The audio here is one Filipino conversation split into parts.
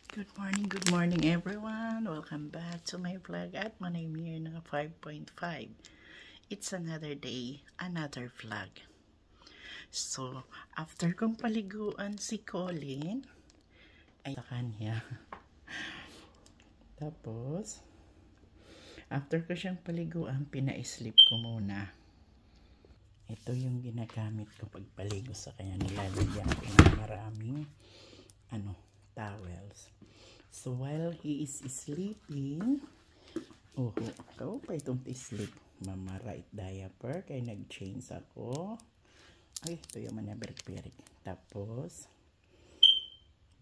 Good morning everyone. Welcome back to my vlog at Manay Mir na 5.5. It's another day, another vlog. So, after kong paliguan si Colin, ay sa kanya. Tapos, after ko siyang paliguan, pina-sleep ko muna. Ito yung ginagamit ko pagpaligo sa kanya. Nilalagyan ko ng maraming towels. So while he is sleeping, ako pa itong sleep. Mama right diaper, kaya nag-change ako. Ay, ito yung manaberik-berik. Tapos,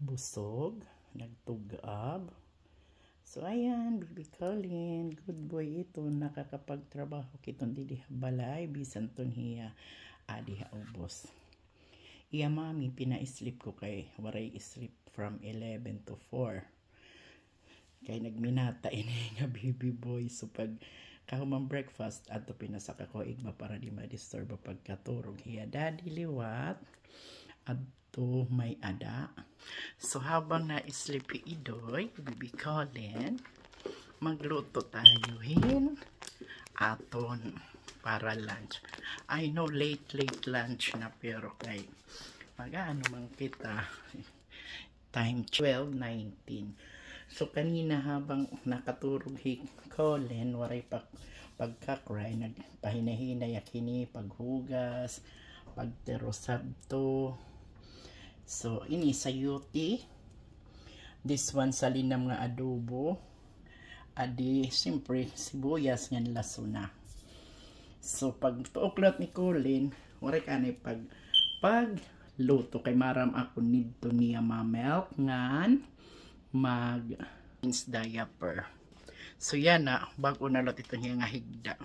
busog, nagtugab. So ayan, baby Colin, good boy ito, nakakapagtrabaho kitong didiha balay, bisan ton hiya, adiha ubos. Iya mami, pina-sleep ko kay waray sleep from 11 to 4. Kay nagminata ini nga baby boy. So pag kahumang breakfast, ato pinasaka ko igba para di ma-disturb pagkaturog. Hiya daddy liwat, ato may ada. So habang na-sleepy idoy, baby Colin, magluto tayo aton para lunch. I know late lunch na, pero kay mag-ano man kita, time 12:19. So kanina habang nakaturog Colin, waray pagkakry, nagpahinahinay akini paghugas, pagterosabto. So ini sayuti, this one sa linam nga adobo, adi siyempre sibuyas nga lasuna. So pag tuoklat ni Colin, waray kanay pag luto kay maram ako need to niya ma-milk ngan mag diaper. So yan na, bago na lot ito niya nga higda.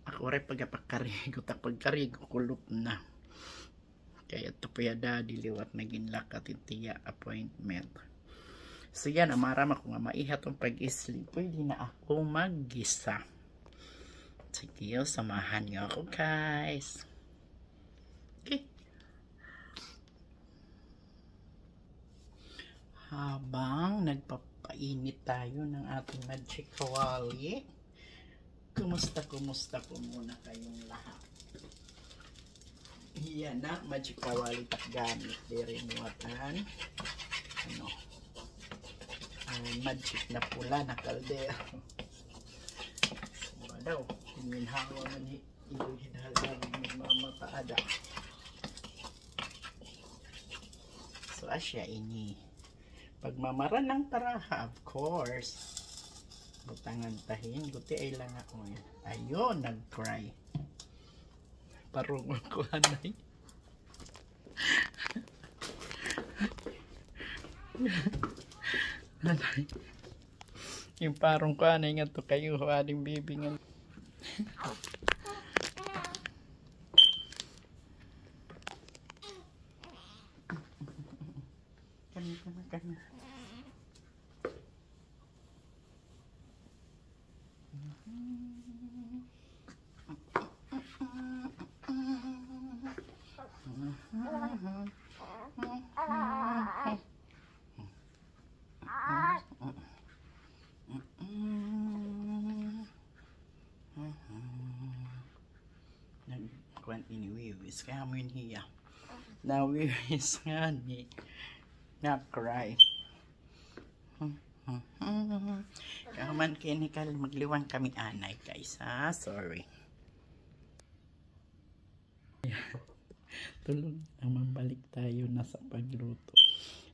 Ako rin pagkarigo, pagkarigo kulop na. Kaya ito pa yada, diliwat na ginlakat itiya appointment. So yan na, maram ako nga maihat ang pag-sleep. Pwede na ako mag-gisa. Sige, samahan niyo ako guys. Okay. Habang nagpapainit tayo ng ating magic kawali, kumusta po muna kayong lahat. Yan na, magic kawali gamit din muatan magic na pula na kaldero. So daw minhawa man iluhidhalag ng mga paada. So asya ini pagmamaran ng taraha, of course. Butangan tahin, guti ay lang ako. Ayun, nag-cry. Parungon ko anay. Anay. Yung parong ko anay nga to kayo, ading baby nga. Kana. Nagkuhan iniwiwis kaya mo yun hiya. Nawiwis nga ni na-cry. Kaman kinikal magliwan kami anay guys ha, sorry. Tulog naman, balik tayo na sa pagluto.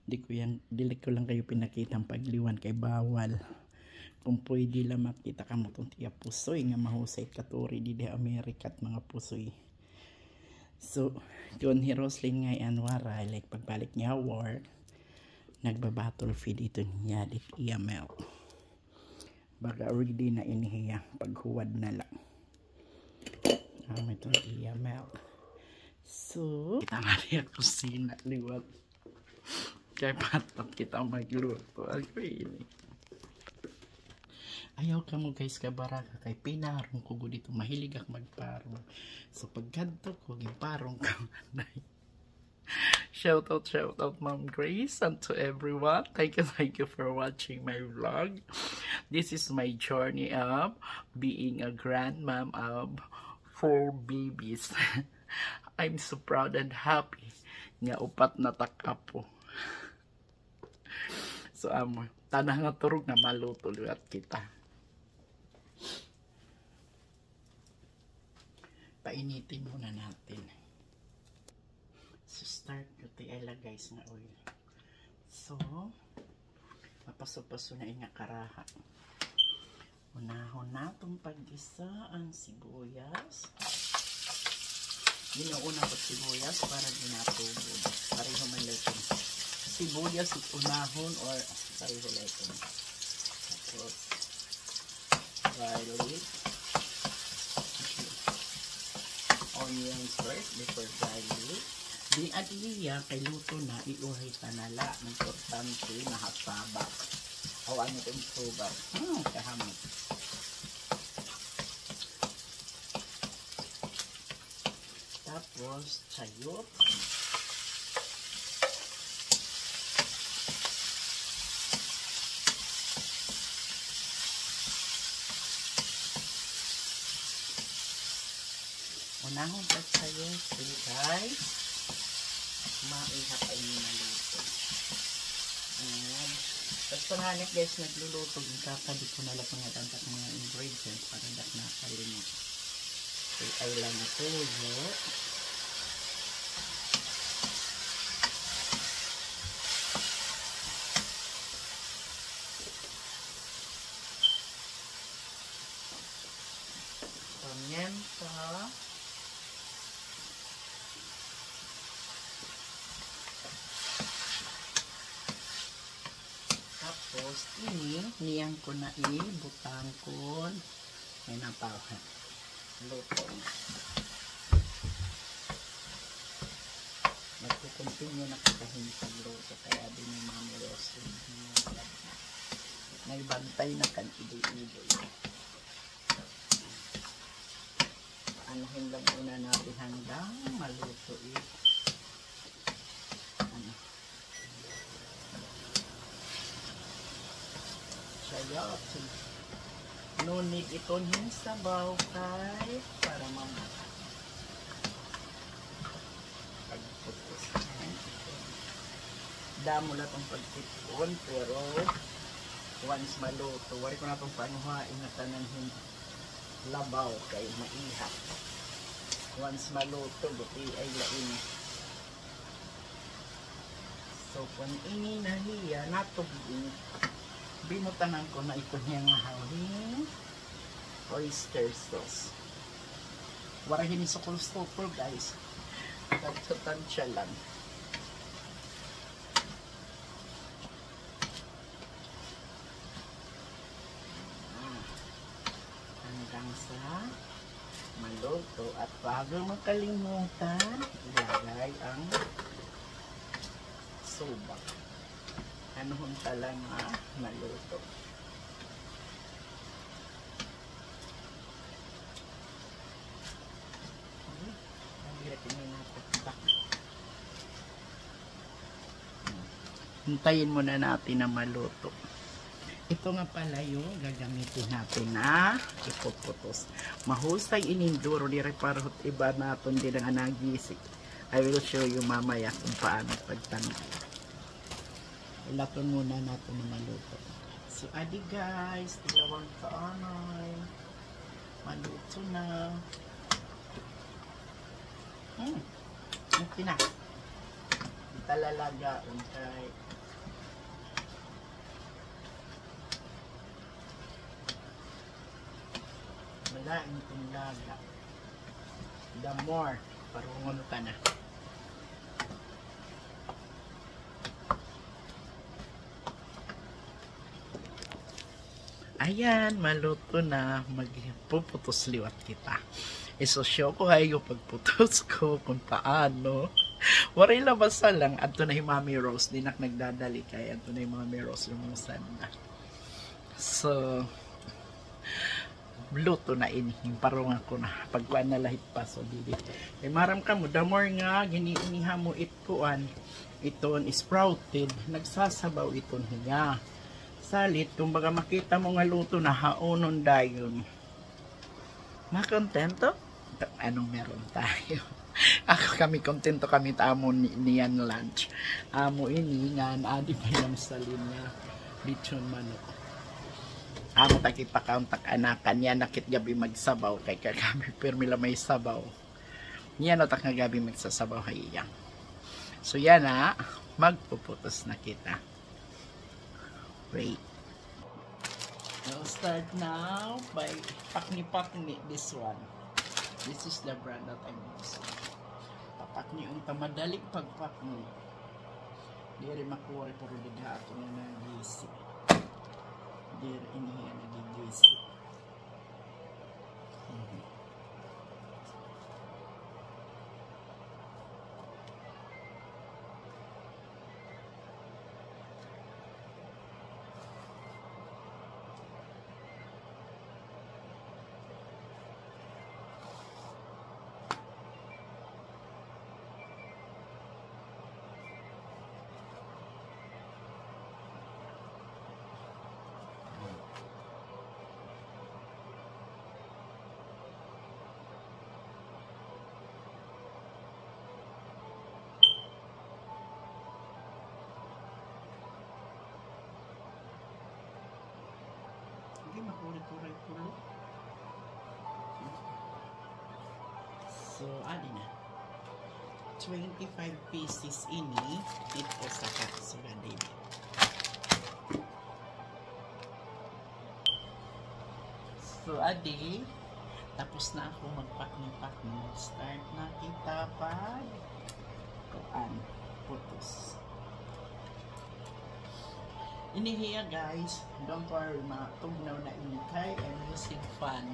Dili ko lang kayo pinakita ang pagliwan kay bawal. Kung pwede lang makita ka mo itong tiya pusoy nga mahusay katuri di Amerika at mga pusoy. So yun, si Roslyn nga anwara, like pagbalik niya work, nagbabattle feed ito niya di EML. Baga ready na inihiya paghuwad na lang. Itong EML. So kita nga niya kusina liwat. Kaya patat kita magluto. Ayaw ka mo guys kabaraka kay pinarong ko dito. Mahilig ako magparong. So pagkanto ko, giparong ka manay. Shout out, Mom Grace, and to everyone. Thank you for watching my vlog. This is my journey of being a grandmom of 4 babies. I'm so proud and happy nga upat na takapo. So, tanah nga turog na maluto at kita. Painitin muna natin. So, start ko tayo guys nga oil. So, mapaso-paso na nga karaha. Unahon na itong pag-isa ang sibuyas. Ginuuna ko sibuyas para ginatubod. Pareho man ito. Sibuyas unahon or pareho ito. Tapos, garlic. Onions first before garlic. Di adiya kay luto na iuhay tanala ng importante na hasaba. O ano itong subar. Kahamot. Tapos chayot. Unahon pa chayot. Sige guys. Maihap ay naluto. And tapos pangalit guys, nagluluto yung kakabit ko na lang mga ingredients para hindi nakalimot. So ay lang na tuyo. Pamienta. Tapos, niyang ko na butang ko. May napahan. Luto na. Magkukontinue na kakahin sa luto. Kaya din yung Mami Rose. Nagbantay na kan idoy-idoy. Anahin lang una natin hanggang maluto Sayot. Nunit ito sa bawkay para pagputos. Damo na itong pagtipon pero once maluto, wari ko na itong panuhain na tanan labaw kay maihap. Once maluto, buti ay lain. So, kung nahiya, natubing, binutanan ko na ito niyang hawing oyster sauce. Warahin sa kulstopper guys. Tansya lang. Hanggang sa maluto. At bago makalimutan, ilagay ang subak. Anuhon talang maluto. Hintayin muna natin na maluto. Ito nga pala yung gagamitin natin na ipuputos. Mahusay ininduro ni reparot iba natin din ang anagisik. I will show you mamaya kung paano pagtanong. Ilaton muna natin na maluto. So, adi guys, dilawang kaanay. Maluto na. Okay na. Talalaga. Okay. Malain itong laga. The more, parungon ka na. Ayan, maluto na. Magpuputos liwat kita. Isosyo ko kayo pagputos ko kung paano. Waray labasa lang. Ato na yung Mami Rose. Dinak nagdadali kaya. Ato na yung Mami Rose. Lumusan na. So, luto na ini yung parong ako na pagkuan na lahit pa so dili maram ka mo the more nga giniiniha mo itkuan iton sprouted nagsasabaw iton hiya salit kumbaga makita mo nga luto na haonon dayon makontento anong meron tayo ako kami kontento kami tamo niyan lunch amo ini nga adi pa yung sa linya lechon manok amo takit pakauntak anakan yan nakit gabi magsabaw kay kami permila may sabaw yan o tak nga gabi magsasabaw hayang so yan na magpuputos na kita wait I'll start now by pakni this one this is the brand that I'm using papakni unta madali pagpakni diri makuha pero digha ato na nagisi diri iniya nagigisi makulit-kulit pulo. So, ali na. 25 pieces ini ito sa kapsula din. So, adi tapos na ako magpakni-pakni. Start na kita pag kuan putos. Inihiya guys, don't worry, matugnaw na inikay. I'm using fan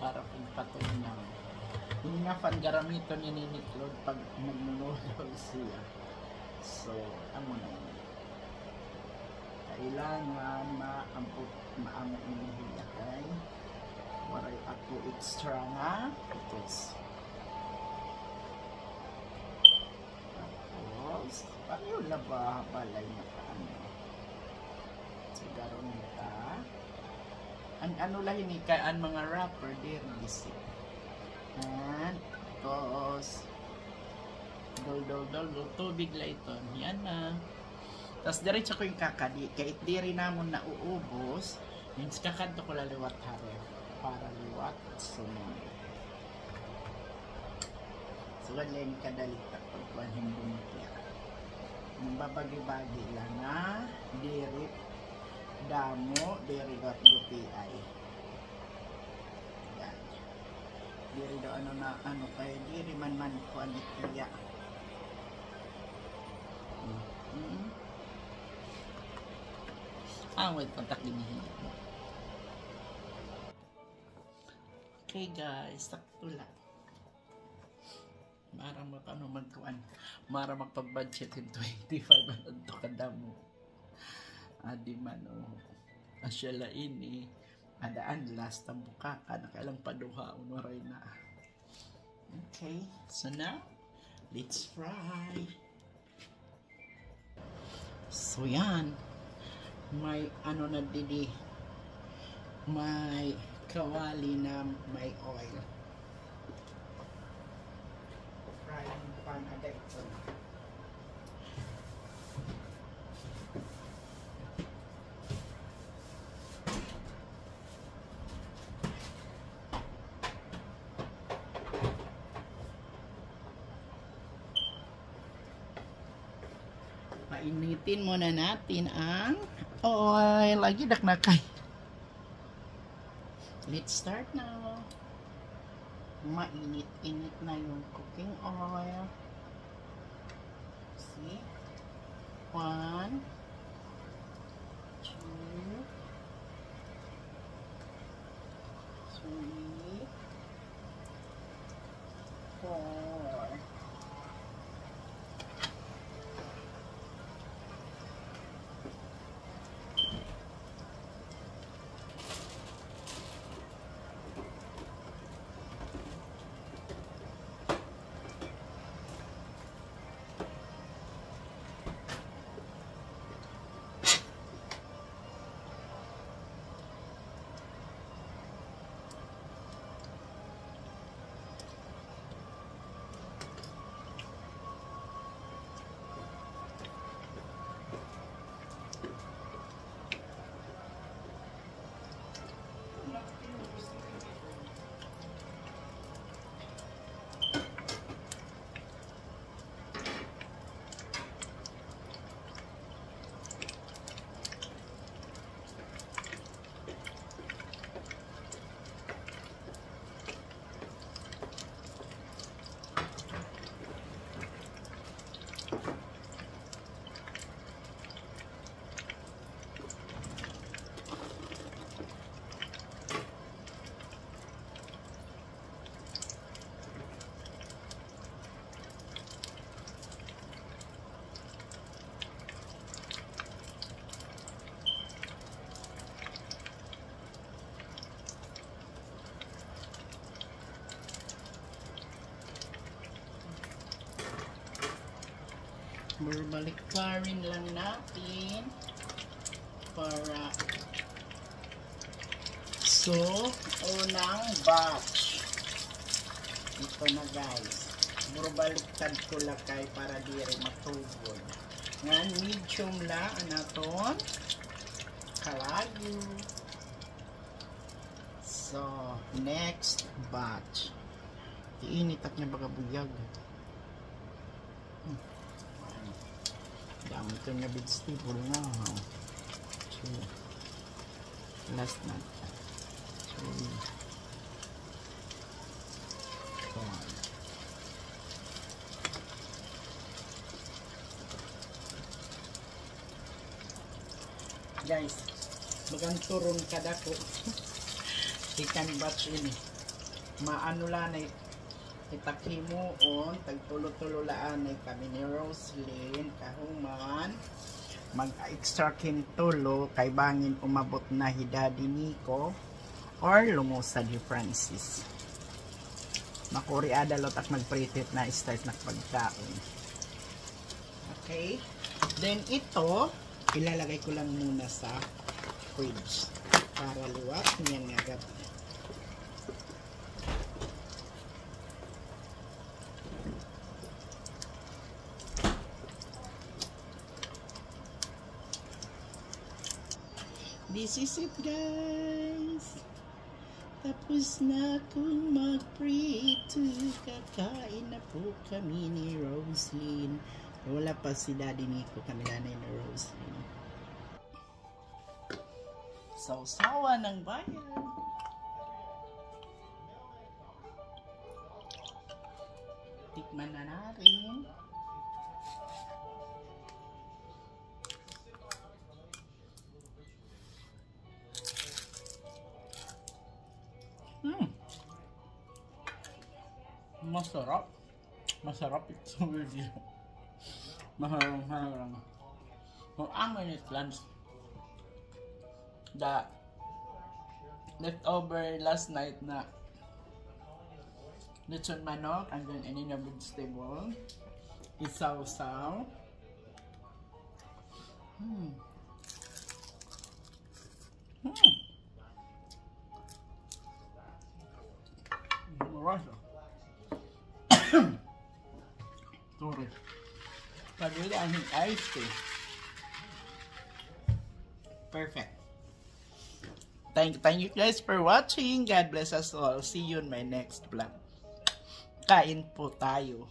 para pagpatugnaw. Hindi nga fan garamito ni Niniklod pag nagnunudaw siya. So, amo na yun. Kailangan maamo inihiya kay waray ako extra nga putos. Tapos, paano yun na ba balay na paano? Garon nita ang ano lang ini kaan mga wrapper dir bisi and tapos dol tubig la ito yan na tapos diretso ko yung kakadi kahit diri namon na uubos yung kakadto ko laliwat hare para liwat sunod so wala yung kadalitak pagkuhan buntia yung babagi-bagi lang na diri damo diri.upi yan diri do ano kay diri man ko ani tiya wait kontak din okay guys sakto lang mara makano magkuan mara magpa-budget in 25 ano to kadamo adi man asyala ini adaan last ang bukaka nakailang paduha unaray na okay so now let's fry so yan may ano na didi may kawali na may oil frying pan ada ito painitin muna natin ang oil. Lagi daknakay. Let's start now. Mainit-init na yung cooking oil. See? 1, 2, 3, 4. Balik-baliktarin lang natin para so, unang batch. Ito na guys. Baliktad ko lakay para di rin matugod. Ngan medium la anaton kalagyo. So, next batch. Iinit at niya baga buyag. Dami ito na vegetable na. So, last na. So, guys, maganturon kada ko. Ikan batch ini. Maano lang ay itakhimuon, tagtulo-tulo laan ay kami ni Roslyn, kahuman. Mag-extra kintulo, kay bangin umabot na hidadi Nico, or lumusa di Francis. Makuriada lot at magpritit na start na pagkaon. Okay. Then ito, ilalagay ko lang muna sa fridge para luwak niyan agad. This is it guys. Tapos na akong mag-prito. Kakain na po kami ni Roslyn. Wala pa si Daddy Nico, kami nanay na Roslyn. Sausawa ng bayan. Tikman na natin. Masarap. Masarap ito video. Maharang-harang. Kung ang minute lunch the leftover last night na lechon manok and then any na vegetable isaw-saw. Sorry. Pagwili ang ice cream. Perfect. Thank you guys for watching. God bless us all. See you in my next vlog. Kain po tayo.